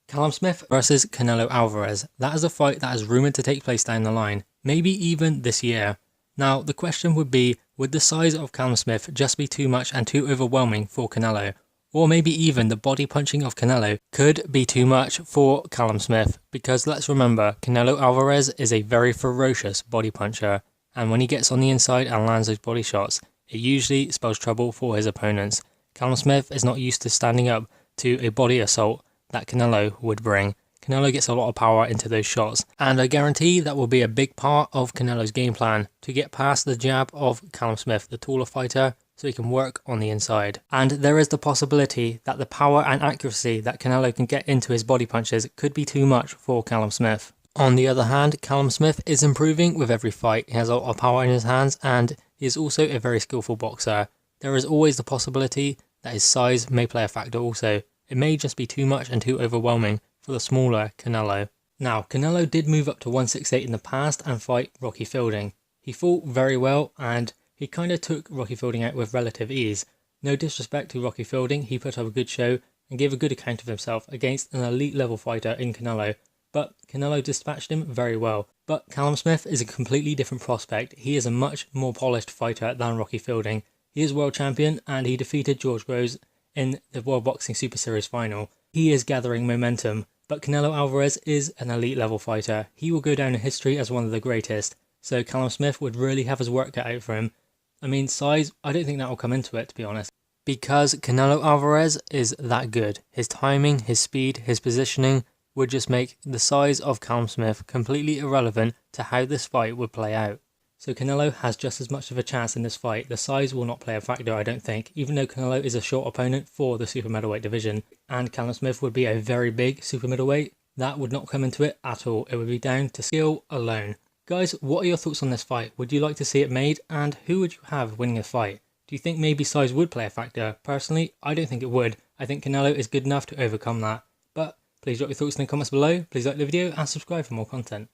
Callum Smith versus Canelo Alvarez. That is a fight that is rumoured to take place down the line, maybe even this year. Now, the question would be, would the size of Callum Smith just be too much and too overwhelming for Canelo? Or maybe even the body punching of Canelo could be too much for Callum Smith, because let's remember, Canelo Alvarez is a very ferocious body puncher, and when he gets on the inside and lands those body shots, it usually spells trouble for his opponents. Callum Smith is not used to standing up to a body assault that Canelo would bring. Canelo gets a lot of power into those shots, and I guarantee that will be a big part of Canelo's game plan, to get past the jab of Callum Smith, the taller fighter, so he can work on the inside. And there is the possibility that the power and accuracy that Canelo can get into his body punches could be too much for Callum Smith. On the other hand, Callum Smith is improving with every fight. He has a lot of power in his hands, and he is also a very skillful boxer. There is always the possibility that his size may play a factor also. It may just be too much and too overwhelming for the smaller Canelo. Now, Canelo did move up to 168 in the past and fight Rocky Fielding. He fought very well, and he kind of took Rocky Fielding out with relative ease. No disrespect to Rocky Fielding, he put up a good show and gave a good account of himself against an elite level fighter in Canelo, but Canelo dispatched him very well. But Callum Smith is a completely different prospect. He is a much more polished fighter than Rocky Fielding. He is world champion, and he defeated George Groves in the World Boxing Super Series final. He is gathering momentum, but Canelo Alvarez is an elite level fighter. He will go down in history as one of the greatest, so Callum Smith would really have his work cut out for him. I mean, size, I don't think that will come into it, to be honest, because Canelo Alvarez is that good. His timing, his speed, his positioning would just make the size of Callum Smith completely irrelevant to how this fight would play out. So Canelo has just as much of a chance in this fight. The size will not play a factor, I don't think, even though Canelo is a short opponent for the super middleweight division, and Callum Smith would be a very big super middleweight. That would not come into it at all. It would be down to skill alone. Guys, what are your thoughts on this fight? Would you like to see it made, and who would you have winning this fight? Do you think maybe size would play a factor? Personally, I don't think it would. I think Canelo is good enough to overcome that. But please drop your thoughts in the comments below. Please like the video and subscribe for more content.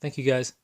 Thank you guys.